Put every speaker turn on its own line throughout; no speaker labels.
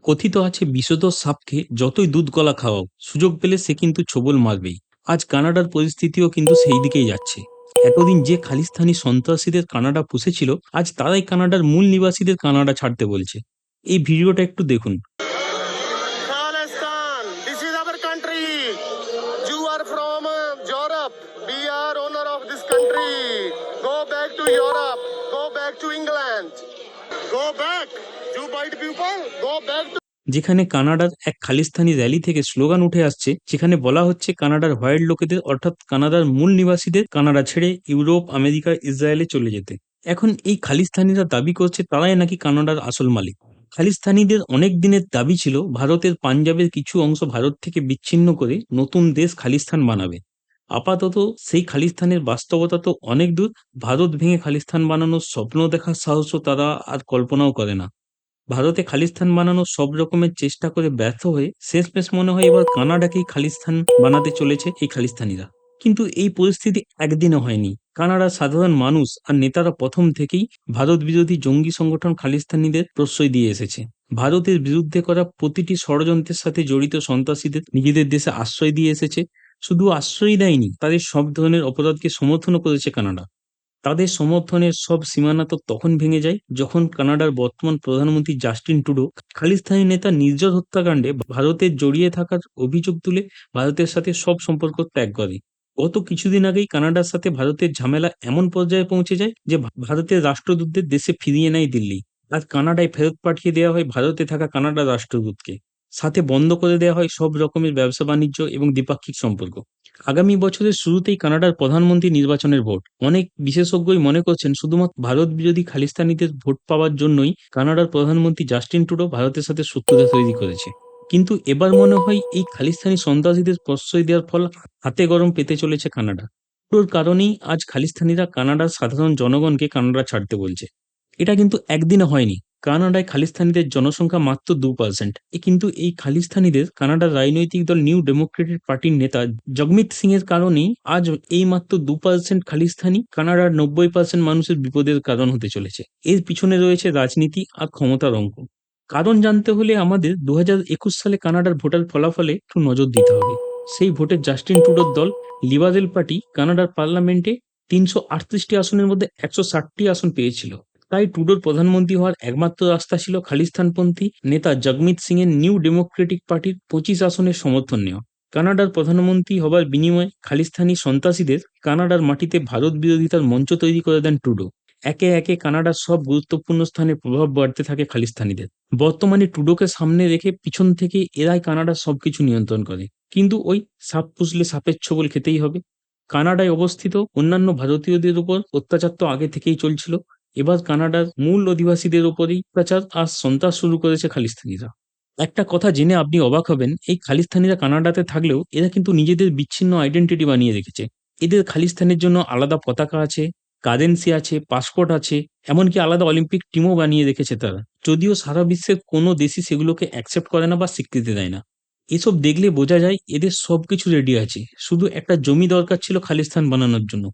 কথিত আছে বিষধর সাপকে যতই দুধ গলা খাওয়াও, সুযোগ পেলে সে কিন্তু ছোবল মারবেই। আজ কানাডার পরিস্থিতিও কিন্তু সেই দিকেই যাচ্ছে। এতদিন যে খালিস্তানি সন্ত্রাসীদের কানাডা পুষেছিল, আজ তারাই কানাডার মূল নিবাসীদের কানাডা ছাড়তে বলছে। এই ভিডিওটা একটু দেখুন।
Khalistan, this is our country. You are from Europe. We are owner of this country. Go back to Europe. Go back to England. Go back. You white people, go back to.
যেখানে কানাডার এক Khalistani rally থেকে slogan উঠে আসছে, সেখানে বলা হচ্ছে কানাডার হোয়াইট লোকেদের অর্থাৎ কানাডার মূল নিবাসীদের কানাডা ছেড়ে ইউরোপ, আমেরিকা, ইসরায়েলে চলে যেতে। এখন এই খালিস্তানিরা দাবি করছে তারাই নাকি কানাডার আসল মালিক। খালিস্তানিদের অনেক দিনের দাবি ছিল ভারতের পাঞ্জাবের কিছু অংশ ভারত থেকে বিচ্ছিন্ন করে নতুন দেশ খালিস্তান বানাবে। আপাতত সেই খালিস্তানের বাস্তবতা তো অনেক দূর। ভারত ভেঙে খালিস্তান বানানোর স্বপ্ন দেখার সাহসও তারা আর কল্পনাও করে না। ভারতে খালিস্তান বানানোর সব রকমের চেষ্টা করে ব্যর্থ হয়ে শেষমেশ মনে হয় এবার কানাডাকেই খালিস্তান বানাতে চলেছে এই খালিস্তানিরা। কিন্তু এই পরিস্থিতি একদিনে হয়নি। কানাডার সাধারণ মানুষ আর নেতারা প্রথম থেকেই ভারত বিরোধী জঙ্গি সংগঠন খালিস্তানিদের প্রশ্রয় দিয়ে এসেছে। ভারতের বিরুদ্ধে করা প্রতিটি ষড়যন্ত্রের সাথে জড়িত সন্ত্রাসীদের নিজেদের দেশে আশ্রয় দিয়ে এসেছে। শুধু আশ্রয় দেয়নি, তাদের সব ধরনের অপরাধকে সমর্থনও করেছে কানাডা। তাদের সমর্থনের সব সীমানা তো তখন ভেঙে যায় যখন কানাডার বর্তমান প্রধানমন্ত্রী জাস্টিন ট্রুডো খালিস্তানি নেতা নির্জন হত্যাকাণ্ডে ভারতের জড়িয়ে থাকার অভিযোগ তুলে ভারতের সাথে সব সম্পর্ক ত্যাগ করে। গত কিছুদিন আগেই কানাডার সাথে ভারতের ঝামেলা এমন পর্যায়ে পৌঁছে যায় যে ভারতের রাষ্ট্রদূতদের দেশে ফিরিয়ে নেয় দিল্লি। আর কানাডায় ফেরত পাঠিয়ে দেওয়া হয় ভারতে থাকা কানাডার রাষ্ট্রদূতকে। সাথে বন্ধ করে দেওয়া হয় সব রকমের ব্যবসা বাণিজ্য এবং দ্বিপাক্ষিক সম্পর্ক। আগামী বছরের শুরুতেই কানাডার প্রধানমন্ত্রী নির্বাচনের ভোট। অনেক বিশেষজ্ঞই মনে করছেন শুধুমাত্র ভারত বিরোধী খালিস্তানিদের ভোট পাওয়ার জন্যই কানাডার প্রধানমন্ত্রী জাস্টিন ট্রুডো ভারতের সাথে শত্রুতা তৈরি করেছে। কিন্তু এবার মনে হয় এই খালিস্তানি সন্ত্রাসীদের প্রশ্রয় দেওয়ার ফল হাতে গরম পেতে চলেছে কানাডা। ওর কারণেই আজ খালিস্তানিরা কানাডার সাধারণ জনগণকে কানাডা ছাড়তে বলছে। এটা কিন্তু একদিনে হয়নি। কানাডায় খালিস্তানিদের জনসংখ্যা মাত্র 2%। কিন্তু এই খালিস্তানিদের কানাডার রাজনৈতিক দল নিউ ডেমোক্রেটিক পার্টির নেতা জগমিত সিং এর কারণেই আজ এই মাত্র 2% খালিস্তানি কানাডার 90% মানুষের বিপদের কারণ হতে চলেছে। এর পিছনে রয়েছে রাজনীতি আর ক্ষমতার অঙ্ক। কারণ জানতে হলে আমাদের 2021 সালে কানাডার ভোটার ফলাফলে একটু নজর দিতে হবে। সেই ভোটে জাস্টিন ট্রুডোর দল লিবারেল পার্টি কানাডার পার্লামেন্টে 338টি আসনের মধ্যে 160টি আসন পেয়েছিল। তাই ট্রুডোর প্রধানমন্ত্রী হওয়ার একমাত্র রাস্তা ছিল খালিস্তানপন্থী নেতা জগমিত সিং এর নিউ ডেমোক্রেটিক পার্টির 25 আসনের সমর্থন নেওয়া। কানাডার প্রধানমন্ত্রী হবার বিনিময়ে খালিস্তানি সন্ত্রাসীদের কানাডার মাটিতে ভারত বিরোধিতার মঞ্চ তৈরি করে দেন ট্রুডো। একে একে কানাডার সব গুরুত্বপূর্ণ স্থানে প্রভাব বাড়তে থাকে খালিস্তানিদের। বর্তমানে ট্রুডোকে সামনে রেখে পিছন থেকে এরাই কানাডার সবকিছু নিয়ন্ত্রণ করে। কিন্তু ওই সাপ পুষলে সাপের ছোবল খেতেই হবে। কানাডায় অবস্থিত অন্যান্য ভারতীয়দের উপর অত্যাচার তো আগে থেকেই চলছিল। এবার কানাডার মূল অধিবাসীদের উপরেই অত্যাচার আর সন্ত্রাস শুরু করেছে খালিস্তানিরা। একটা কথা জেনে আপনি অবাক হবেন, এই খালিস্তানিরা কানাডাতে থাকলেও এরা কিন্তু নিজেদের বিচ্ছিন্ন আইডেন্টিটি বানিয়ে রেখেছে। এদের খালিস্তানের জন্য আলাদা পতাকা আছে, কারেন্সি আছে, পাসপোর্ট আছে, এমনকি আলাদা অলিম্পিক টিমও বানিয়ে রেখেছে তারা। যদিও সারা বিশ্বের কোনো দেশই সেগুলোকে অ্যাকসেপ্ট করে না বা স্বীকৃতি দেয় না। এসব দেখলে বোঝা যায় এদের সবকিছু রেডি আছে, শুধু একটা জমি দরকার ছিল খালিস্তান বানানোর জন্য।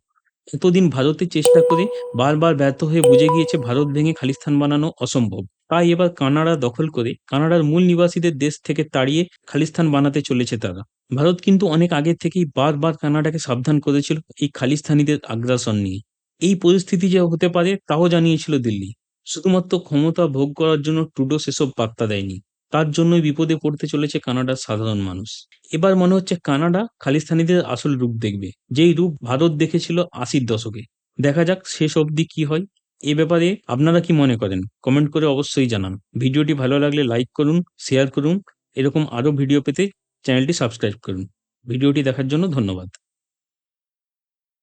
এতদিন ভারতের চেষ্টা করে বারবার ব্যর্থ হয়ে বুঝে গিয়েছে ভারত ভেঙে খালিস্তান বানানো অসম্ভব। তাই এবার কানাডা দখল করে কানাডার মূল নিবাসীদের দেশ থেকে তাড়িয়ে খালিস্তান বানাতে চলেছে তারা। ভারত কিন্তু অনেক আগে থেকেই বারবার কানাডাকে সাবধান করেছিল এই খালিস্তানিদের আগ্রাসন নিয়ে। এই পরিস্থিতি যে হতে পারে তাও জানিয়েছিল দিল্লি। শুধুমাত্র ক্ষমতা ভোগ করার জন্য ট্রুডো সেসব পাত্তা দেয়নি। তার জন্যই বিপদে পড়তে চলেছে কানাডার সাধারণ মানুষ। এবার মনে হচ্ছে কানাডা খালিস্তানিদের আসল রূপ দেখবে, যেই রূপ ভারত দেখেছিল 80-র দশকে। দেখা যাক শেষ অবধি কি হয়। এ ব্যাপারে আপনারা কি মনে করেন কমেন্ট করে অবশ্যই জানান। ভিডিওটি ভালো লাগলে লাইক করুন, শেয়ার করুন। এরকম আরো ভিডিও পেতে চ্যানেলটি সাবস্ক্রাইব করুন। ভিডিওটি দেখার জন্য ধন্যবাদ।